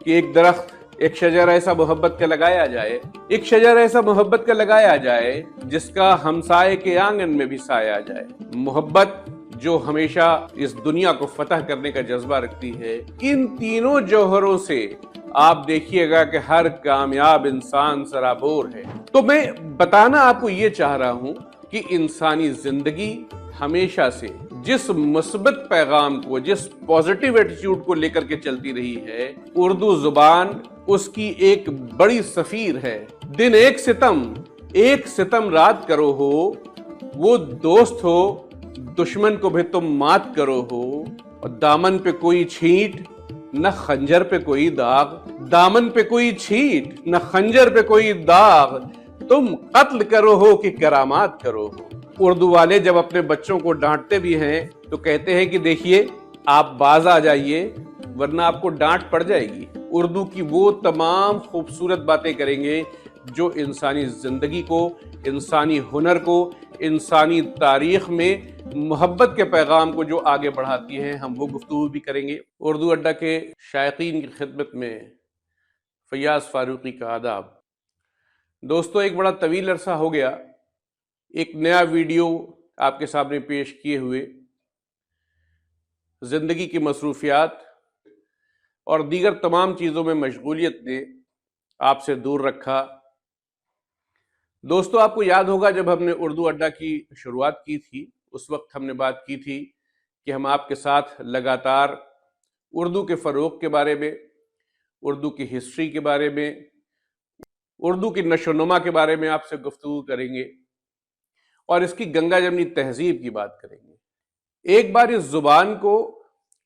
کہ ایک درخت ایک شجر ایسا محبت کا لگایا جائے، ایک شجر ایسا محبت کا لگایا جائے جس کا ہمسائے کے آنگن میں بھی سایہ جائے۔ محبت جو ہمیشہ اس دنیا کو فتح کرنے کا جذبہ رکھتی ہے، ان تینوں جوہروں سے آپ دیکھیے گا کہ ہر کامیاب انسان سرابور ہے۔ تو میں بتانا آپ کو یہ چاہ رہا ہوں کہ انسانی زندگی ہمیشہ سے جس مثبت پیغام کو، جس پازیٹیو ایٹیٹیوڈ کو لے کر کے چلتی رہی ہے، اردو زبان اس کی ایک بڑی سفیر ہے۔ دن ایک ستم رات کرو ہو، وہ دوست ہو دشمن کو بھی تم مات کرو ہو، اور دامن پہ کوئی چھینٹ نہ خنجر پہ کوئی داغ، دامن پہ کوئی چھینٹ نہ خنجر پہ کوئی داغ، تم قتل کرو ہو کہ کرامات کرو ہو۔ اردو والے جب اپنے بچوں کو ڈانٹتے بھی ہیں تو کہتے ہیں کہ دیکھیے آپ باز آ جائیے ورنہ آپ کو ڈانٹ پڑ جائے گی۔ اردو کی وہ تمام خوبصورت باتیں کریں گے جو انسانی زندگی کو، انسانی ہنر کو، انسانی تاریخ میں محبت کے پیغام کو جو آگے بڑھاتی ہیں، ہم وہ گفتگو بھی کریں گے۔ اردو اڈا کے شائقین کی خدمت میں فیاض فاروقی کا آداب۔ دوستو، ایک بڑا طویل عرصہ ہو گیا ایک نیا ویڈیو آپ کے سامنے پیش کیے ہوئے۔ زندگی کی مصروفیات اور دیگر تمام چیزوں میں مشغولیت نے آپ سے دور رکھا۔ دوستو، آپ کو یاد ہوگا جب ہم نے اردو اڈا کی شروعات کی تھی، اس وقت ہم نے بات کی تھی کہ ہم آپ کے ساتھ لگاتار اردو کے فروغ کے بارے میں، اردو کی ہسٹری کے بارے میں، اردو کی نشو و نما کے بارے میں آپ سے گفتگو کریں گے اور اس کی گنگا جمنی تہذیب کی بات کریں گے۔ ایک بار اس زبان کو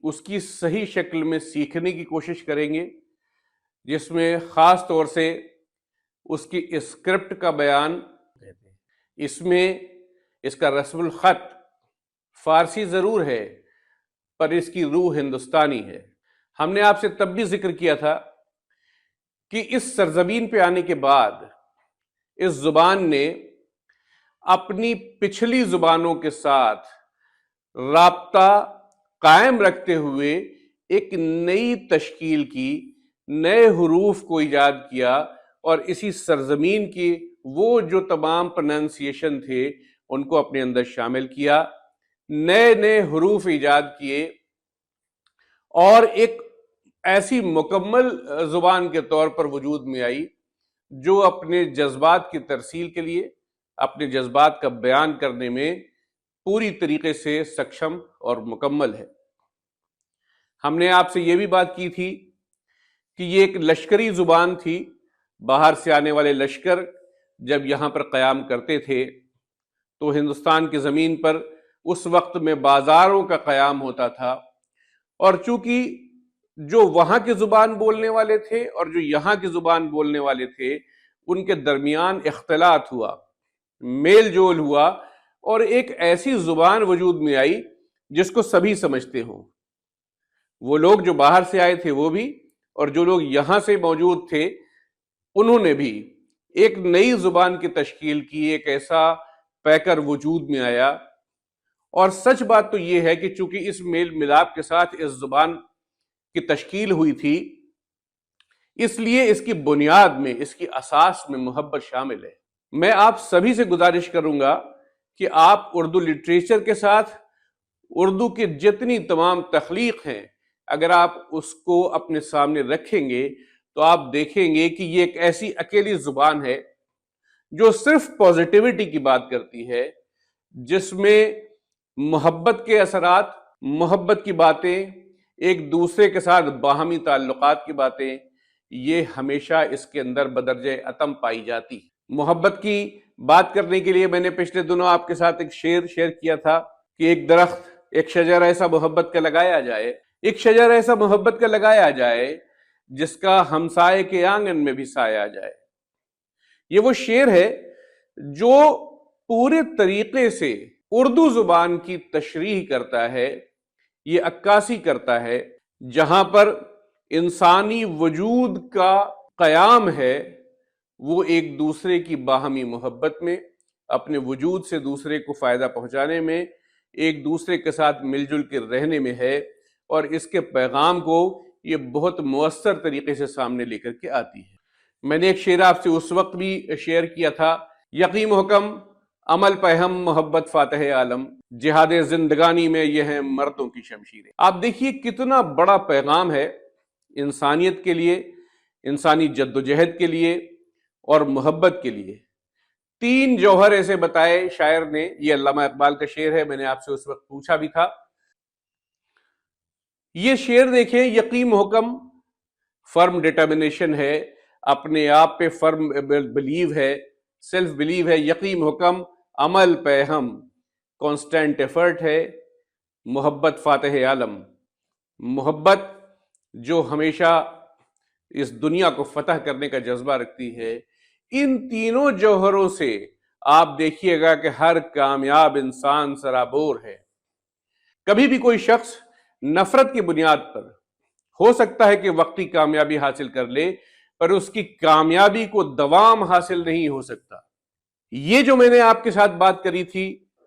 اس کی صحیح شکل میں سیکھنے کی کوشش کریں گے، جس میں خاص طور سے اس کی اسکرپٹ کا بیان، اس میں اس کا رسم الخط فارسی ضرور ہے پر اس کی روح ہندوستانی ہے۔ ہم نے آپ سے تب بھی ذکر کیا تھا کہ اس سرزمین پہ آنے کے بعد اس زبان نے اپنی پچھلی زبانوں کے ساتھ رابطہ قائم رکھتے ہوئے ایک نئی تشکیل کی، نئے حروف کو ایجاد کیا، اور اسی سرزمین کی وہ جو تمام پروننسیشن تھے ان کو اپنے اندر شامل کیا، نئے حروف ایجاد کیے، اور ایک ایسی مکمل زبان کے طور پر وجود میں آئی جو اپنے جذبات کی ترسیل کے لیے، اپنے جذبات کا بیان کرنے میں پوری طریقے سے سکشم اور مکمل ہے۔ ہم نے آپ سے یہ بھی بات کی تھی کہ یہ ایک لشکری زبان تھی۔ باہر سے آنے والے لشکر جب یہاں پر قیام کرتے تھے تو ہندوستان کی زمین پر اس وقت میں بازاروں کا قیام ہوتا تھا، اور چونکہ جو وہاں کی زبان بولنے والے تھے اور جو یہاں کی زبان بولنے والے تھے ان کے درمیان اختلاط ہوا، میل جول ہوا، اور ایک ایسی زبان وجود میں آئی جس کو سبھی سمجھتے ہوں۔ وہ لوگ جو باہر سے آئے تھے وہ بھی، اور جو لوگ یہاں سے موجود تھے انہوں نے بھی ایک نئی زبان کی تشکیل کی، ایک ایسا پیکر وجود میں آیا۔ اور سچ بات تو یہ ہے کہ چونکہ اس میل ملاپ کے ساتھ اس زبان کی تشکیل ہوئی تھی، اس لیے اس کی بنیاد میں، اس کی اساس میں محبت شامل ہے۔ میں آپ سبھی سے گزارش کروں گا کہ آپ اردو لٹریچر کے ساتھ اردو کی جتنی تمام تخلیق ہیں، اگر آپ اس کو اپنے سامنے رکھیں گے تو آپ دیکھیں گے کہ یہ ایک ایسی اکیلی زبان ہے جو صرف پازیٹیوٹی کی بات کرتی ہے، جس میں محبت کے اثرات، محبت کی باتیں، ایک دوسرے کے ساتھ باہمی تعلقات کی باتیں، یہ ہمیشہ اس کے اندر بدرجہ اتم پائی جاتی۔ محبت کی بات کرنے کے لیے میں نے پچھلے دنوں آپ کے ساتھ ایک شعر شیئر کیا تھا کہ ایک درخت ایک شجر ایسا محبت کا لگایا جائے، ایک شجر ایسا محبت کا لگایا جائے جس کا ہمسائے کے آنگن میں بھی سایہ جائے۔ یہ وہ شعر ہے جو پورے طریقے سے اردو زبان کی تشریح کرتا ہے، یہ عکاسی کرتا ہے، جہاں پر انسانی وجود کا قیام ہے وہ ایک دوسرے کی باہمی محبت میں، اپنے وجود سے دوسرے کو فائدہ پہنچانے میں، ایک دوسرے کے ساتھ مل جل کے رہنے میں ہے، اور اس کے پیغام کو یہ بہت مؤثر طریقے سے سامنے لے کر کے آتی ہے۔ میں نے ایک شعر آپ سے اس وقت بھی شیئر کیا تھا، یقین حکم عمل پہ ہم محبت فاتح عالم، جہاد زندگانی میں یہ ہیں مردوں کی شمشیریں۔ آپ دیکھیے کتنا بڑا پیغام ہے انسانیت کے لیے، انسانی جدوجہد کے لیے اور محبت کے لیے۔ 3 جوہر ایسے بتائے شاعر نے، یہ علامہ اقبال کا شعر ہے، میں نے آپ سے اس وقت پوچھا بھی تھا۔ یہ شعر دیکھیں، یقین حکم فرم ڈٹرمنیشن ہے، اپنے آپ پہ فرم بلیو ہے، سیلف بلیو ہے۔ یقین حکم عمل پہ ہم کانسٹینٹ ایفرٹ ہے، محبت فاتح عالم، محبت جو ہمیشہ اس دنیا کو فتح کرنے کا جذبہ رکھتی ہے۔ ان تینوں جوہروں سے آپ دیکھیے گا کہ ہر کامیاب انسان سرابور ہے۔ کبھی بھی کوئی شخص نفرت کی بنیاد پر ہو سکتا ہے کہ وقتی کامیابی حاصل کر لے، پر اس کی کامیابی کو دوام حاصل نہیں ہو سکتا۔ یہ جو میں نے آپ کے ساتھ بات کری تھی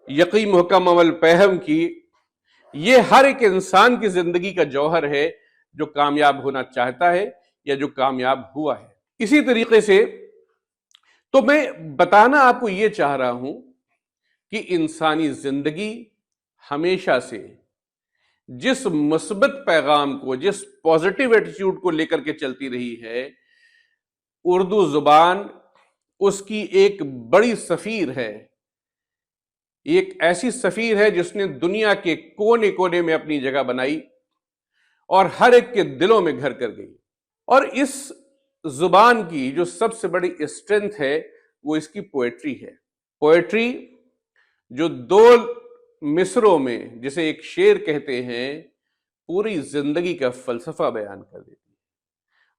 یقین حکم عمل پہم کی، یہ ہر ایک انسان کی زندگی کا جوہر ہے جو کامیاب ہونا چاہتا ہے یا جو کامیاب ہوا ہے۔ اسی طریقے سے تو میں بتانا آپ کو یہ چاہ رہا ہوں کہ انسانی زندگی ہمیشہ سے جس مثبت پیغام کو، جس پازیٹیو ایٹیٹیوڈ کو لے کر کے چلتی رہی ہے، اردو زبان اس کی ایک بڑی سفیر ہے، ایک ایسی سفیر ہے جس نے دنیا کے کونے کونے میں اپنی جگہ بنائی اور ہر ایک کے دلوں میں گھر کر گئی۔ اور اس زبان کی جو سب سے بڑی اسٹرینتھ ہے وہ اس کی پوئٹری ہے۔ پوئٹری جو 2 مصروں میں، جسے ایک شعر کہتے ہیں، پوری زندگی کا فلسفہ بیان کر دیتی ہے۔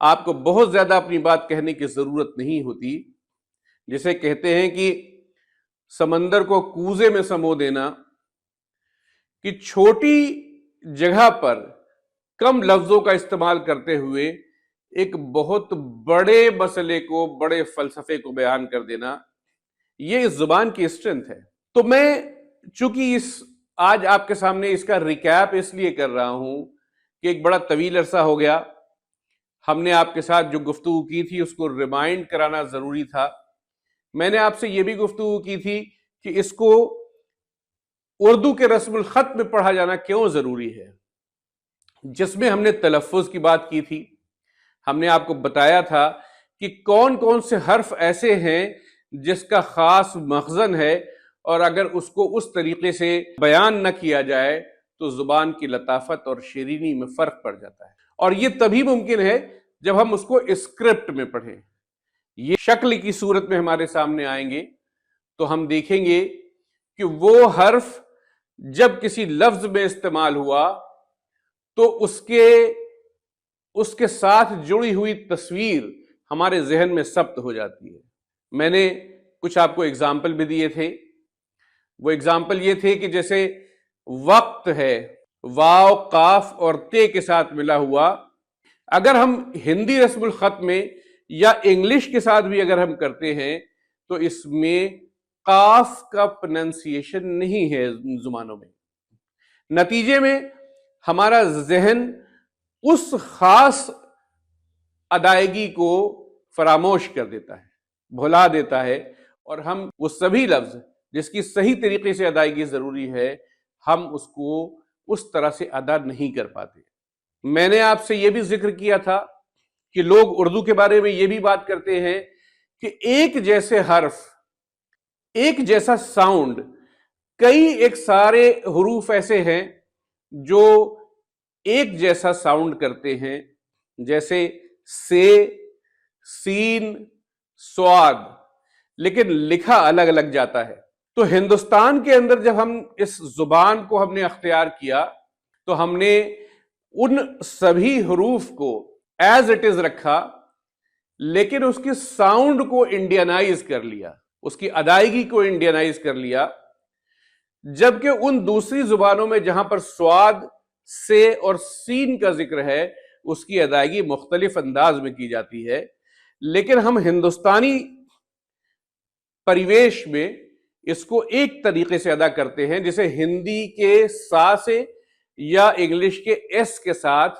آپ کو بہت زیادہ اپنی بات کہنے کی ضرورت نہیں ہوتی، جسے کہتے ہیں کہ سمندر کو کوزے میں سمو دینا، کہ چھوٹی جگہ پر کم لفظوں کا استعمال کرتے ہوئے ایک بہت بڑے مسئلے کو، بڑے فلسفے کو بیان کر دینا، یہ اس زبان کی اسٹرینتھ ہے۔ تو میں چونکہ آج آپ کے سامنے اس کا ریکیپ اس لیے کر رہا ہوں کہ ایک بڑا طویل عرصہ ہو گیا، ہم نے آپ کے ساتھ جو گفتگو کی تھی اس کو ریمائنڈ کرانا ضروری تھا۔ میں نے آپ سے یہ بھی گفتگو کی تھی کہ اس کو اردو کے رسم الخط میں پڑھا جانا کیوں ضروری ہے، جس میں ہم نے تلفظ کی بات کی تھی۔ ہم نے آپ کو بتایا تھا کہ کون کون سے حرف ایسے ہیں جس کا خاص مخزن ہے، اور اگر اس کو اس طریقے سے بیان نہ کیا جائے تو زبان کی لطافت اور شیرینی میں فرق پڑ جاتا ہے۔ اور یہ تبھی ممکن ہے جب ہم اس کو اسکرپٹ میں پڑھیں، یہ شکل کی صورت میں ہمارے سامنے آئیں گے تو ہم دیکھیں گے کہ وہ حرف جب کسی لفظ میں استعمال ہوا تو اس کے ساتھ جڑی ہوئی تصویر ہمارے ذہن میں ثبت ہو جاتی ہے۔ میں نے کچھ آپ کو اگزامپل بھی دیے تھے۔ وہ اگزامپل یہ تھے کہ جیسے وقت ہے، واو، قاف اور تے کے ساتھ ملا ہوا، اگر ہم ہندی رسم الخط میں یا انگلش کے ساتھ بھی اگر ہم کرتے ہیں تو اس میں قاف کا پروننسیشن نہیں ہے زبانوں میں۔ نتیجے میں ہمارا ذہن اس خاص ادائیگی کو فراموش کر دیتا ہے، بھلا دیتا ہے، اور ہم وہ سبھی لفظ جس کی صحیح طریقے سے ادائیگی ضروری ہے، ہم اس کو اس طرح سے ادا نہیں کر پاتے۔ میں نے آپ سے یہ بھی ذکر کیا تھا کہ لوگ اردو کے بارے میں یہ بھی بات کرتے ہیں کہ ایک جیسے حرف، ایک جیسا ساؤنڈ، کئی ایک سارے حروف ایسے ہیں جو ایک جیسا ساؤنڈ کرتے ہیں، جیسے سے، سین، سواد، لیکن لکھا الگ الگ جاتا ہے۔ تو ہندوستان کے اندر جب ہم اس زبان کو ہم نے اختیار کیا تو ہم نے ان سبھی حروف کو ایز اٹ از رکھا، لیکن اس کی ساؤنڈ کو انڈینائز کر لیا، اس کی ادائیگی کو انڈینائز کر لیا، جبکہ ان دوسری زبانوں میں جہاں پر سواد، سے اور سین کا ذکر ہے اس کی ادائیگی مختلف انداز میں کی جاتی ہے، لیکن ہم ہندوستانی پریویش میں اس کو ایک طریقے سے ادا کرتے ہیں، جیسے ہندی کے سا سے یا انگلش کے ایس کے ساتھ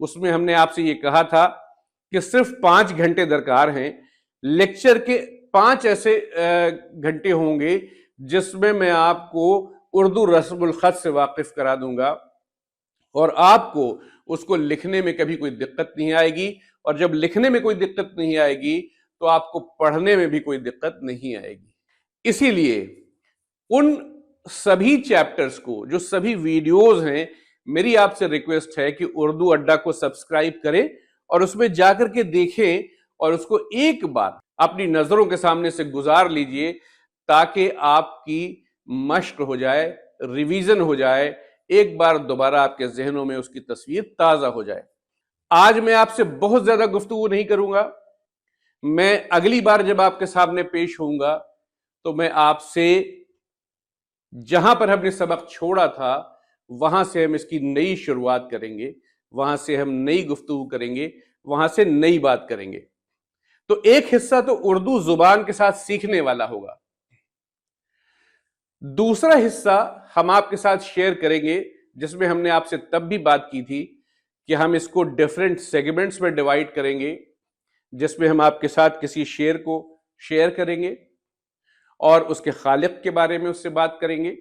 اس میں ہم نے آپ سے یہ کہا تھا کہ صرف 5 گھنٹے درکار ہیں. لیکچر کے 5 ایسے گھنٹے ہوں گے جس میں آپ کو اردو رسم الخط سے واقف کرا دوں گا، اور آپ کو اس کو لکھنے میں کبھی کوئی دقت نہیں آئے گی، اور جب لکھنے میں کوئی دقت نہیں آئے گی تو آپ کو پڑھنے میں بھی کوئی دقت نہیں آئے گی. اسی لیے ان سبھی چیپٹرز کو، جو سبھی ویڈیوز ہیں، میری آپ سے ریکویسٹ ہے کہ اردو اڈا کو سبسکرائب کریں اور اس میں جا کر کے دیکھیں اور اس کو ایک بار اپنی نظروں کے سامنے سے گزار لیجئے تاکہ آپ کی مشق ہو جائے، ریویژن ہو جائے، ایک بار دوبارہ آپ کے ذہنوں میں اس کی تصویر تازہ ہو جائے. آج میں آپ سے بہت زیادہ گفتگو نہیں کروں گا. میں اگلی بار جب آپ کے سامنے پیش ہوں گا تو میں آپ سے جہاں پر ہم نے سبق چھوڑا تھا وہاں سے ہم اس کی نئی شروعات کریں گے، وہاں سے ہم نئی گفتگو کریں گے، وہاں سے نئی بات کریں گے. تو ایک حصہ تو اردو زبان کے ساتھ سیکھنے والا ہوگا، دوسرا حصہ ہم آپ کے ساتھ شیئر کریں گے جس میں ہم نے آپ سے تب بھی بات کی تھی کہ ہم اس کو ڈیفرنٹ سیگمنٹس میں ڈیوائیڈ کریں گے، جس میں ہم آپ کے ساتھ کسی شعر کو شیئر کریں گے اور اس کے خالق کے بارے میں اس سے بات کریں گے.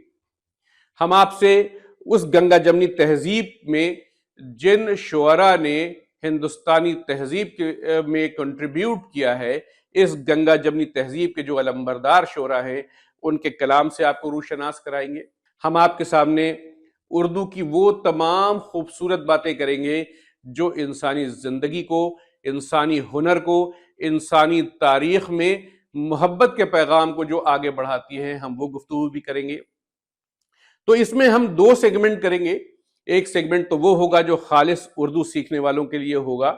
ہم آپ سے اس گنگا جمنی تہذیب میں جن شعراء نے ہندوستانی تہذیب میں کنٹریبیوٹ کیا ہے، اس گنگا جمنی تہذیب کے جو علمبردار شعراء ہیں ان کے کلام سے آپ کو روشناس کرائیں گے. ہم آپ کے سامنے اردو کی وہ تمام خوبصورت باتیں کریں گے جو انسانی زندگی کو، انسانی ہنر کو، انسانی تاریخ میں محبت کے پیغام کو جو آگے بڑھاتی ہیں، ہم وہ گفتگو بھی کریں گے. تو اس میں ہم 2 سیگمنٹ کریں گے. ایک سیگمنٹ تو وہ ہوگا جو خالص اردو سیکھنے والوں کے لیے ہوگا،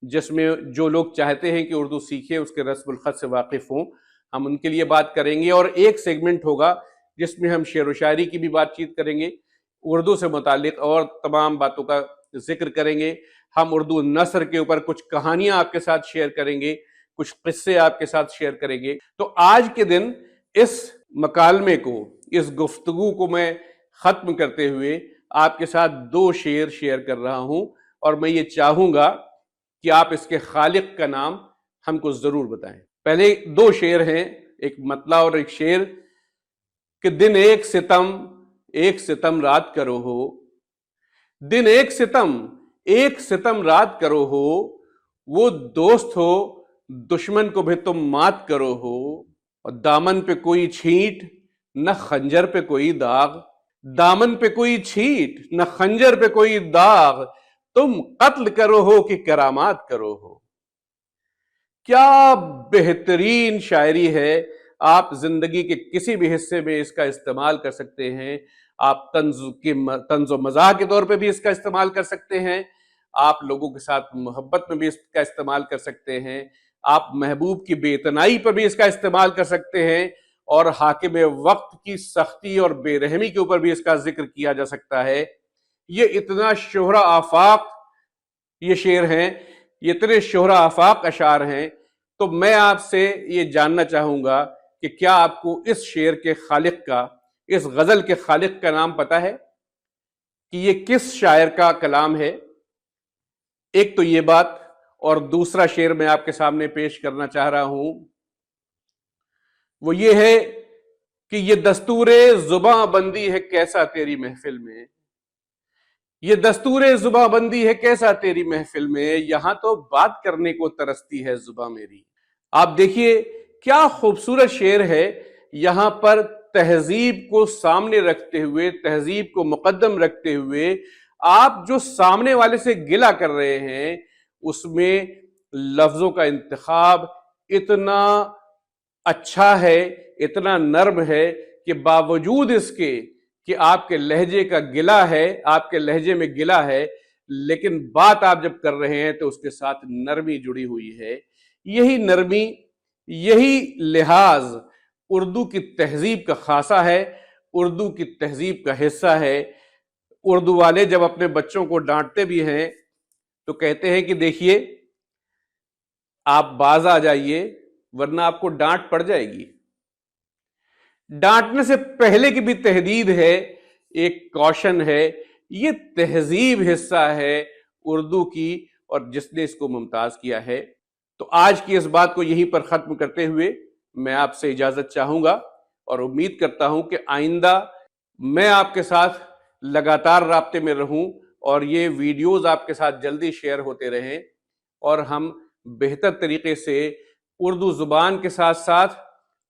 جس میں جو لوگ چاہتے ہیں کہ اردو سیکھیں، اس کے رسم الخط سے واقف ہوں، ہم ان کے لیے بات کریں گے. اور ایک سیگمنٹ ہوگا جس میں ہم شعر و شاعری کی بھی بات چیت کریں گے، اردو سے متعلق اور تمام باتوں کا ذکر کریں گے. ہم اردو نثر کے اوپر کچھ کہانیاں آپ کے ساتھ شیئر کریں گے، کچھ قصے آپ کے ساتھ شیئر کریں گے. تو آج کے دن اس مکالمے کو، اس گفتگو کو میں ختم کرتے ہوئے آپ کے ساتھ 2 شعر شیئر کر رہا ہوں، اور میں یہ چاہوں گا کہ آپ اس کے خالق کا نام ہم کو ضرور بتائیں. پہلے 2 شعر ہیں، ایک مطلع اور ایک شعر. کہ دن ایک ستم رات کرو ہو، دن ایک ستم رات کرو ہو، وہ دوست ہو دشمن کو بھی تم مات کرو ہو. اور دامن پہ کوئی چھینٹ نہ خنجر پہ کوئی داغ، دامن پہ کوئی چھینٹ نہ خنجر پہ کوئی داغ، تم قتل کرو ہو کہ کرامات کرو ہو. کیا بہترین شاعری ہے. آپ زندگی کے کسی بھی حصے میں اس کا استعمال کر سکتے ہیں. آپ طنز و مزاح کے طور پہ بھی اس کا استعمال کر سکتے ہیں، آپ لوگوں کے ساتھ محبت میں بھی اس کا استعمال کر سکتے ہیں، آپ محبوب کی بے اتنائی پر بھی اس کا استعمال کر سکتے ہیں، اور حاکم وقت کی سختی اور بے رحمی کے اوپر بھی اس کا ذکر کیا جا سکتا ہے. یہ اتنا شہرہ آفاق یہ شعر ہیں، یہ اتنے شہرہ آفاق اشعار ہیں. تو میں آپ سے یہ جاننا چاہوں گا کہ کیا آپ کو اس شعر کے خالق کا، اس غزل کے خالق کا نام پتہ ہے کہ یہ کس شاعر کا کلام ہے؟ ایک تو یہ بات، اور دوسرا شعر میں آپ کے سامنے پیش کرنا چاہ رہا ہوں وہ یہ ہے کہ یہ دستور زباں بندی ہے کیسا تیری محفل میں، یہ دستور زباں بندی ہے کیسا تیری محفل میں، یہاں تو بات کرنے کو ترستی ہے زباں میری. آپ دیکھیے کیا خوبصورت شعر ہے. یہاں پر تہذیب کو سامنے رکھتے ہوئے، تہذیب کو مقدم رکھتے ہوئے آپ جو سامنے والے سے گلہ کر رہے ہیں، اس میں لفظوں کا انتخاب اتنا اچھا ہے، اتنا نرم ہے کہ باوجود اس کے کہ آپ کے لہجے کا گلہ ہے، آپ کے لہجے میں گلہ ہے، لیکن بات آپ جب کر رہے ہیں تو اس کے ساتھ نرمی جڑی ہوئی ہے. یہی نرمی، یہی لحاظ اردو کی تہذیب کا خاصہ ہے، اردو کی تہذیب کا حصہ ہے. اردو والے جب اپنے بچوں کو ڈانٹتے بھی ہیں تو کہتے ہیں کہ دیکھیے آپ باز آ جائیے ورنہ آپ کو ڈانٹ پڑ جائے گی. ڈانٹنے سے پہلے کی بھی تحدید ہے، ایک کوشن ہے. یہ تہذیب حصہ ہے، اردو کی اور جس نے اس کو ممتاز کیا ہے۔ تو آج کی اس بات کو یہیں پر ختم کرتے ہوئے میں آپ سے اجازت چاہوں گا، اور امید کرتا ہوں کہ آئندہ میں آپ کے ساتھ لگاتار رابطے میں رہوں اور یہ ویڈیوز آپ کے ساتھ جلدی شیئر ہوتے رہیں، اور ہم بہتر طریقے سے اردو زبان کے ساتھ ساتھ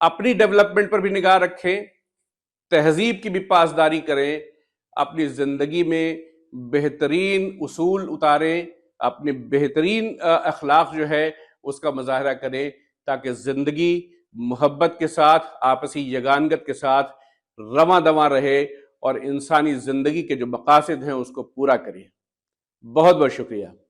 اپنی ڈیولپمنٹ پر بھی نگاہ رکھیں، تہذیب کی بھی پاسداری کریں، اپنی زندگی میں بہترین اصول اتاریں، اپنے بہترین اخلاق جو ہے اس کا مظاہرہ کریں، تاکہ زندگی محبت کے ساتھ، آپسی یگانگت کے ساتھ رواں دواں رہے اور انسانی زندگی کے جو مقاصد ہیں اس کو پورا کریں۔ بہت بہت شکریہ۔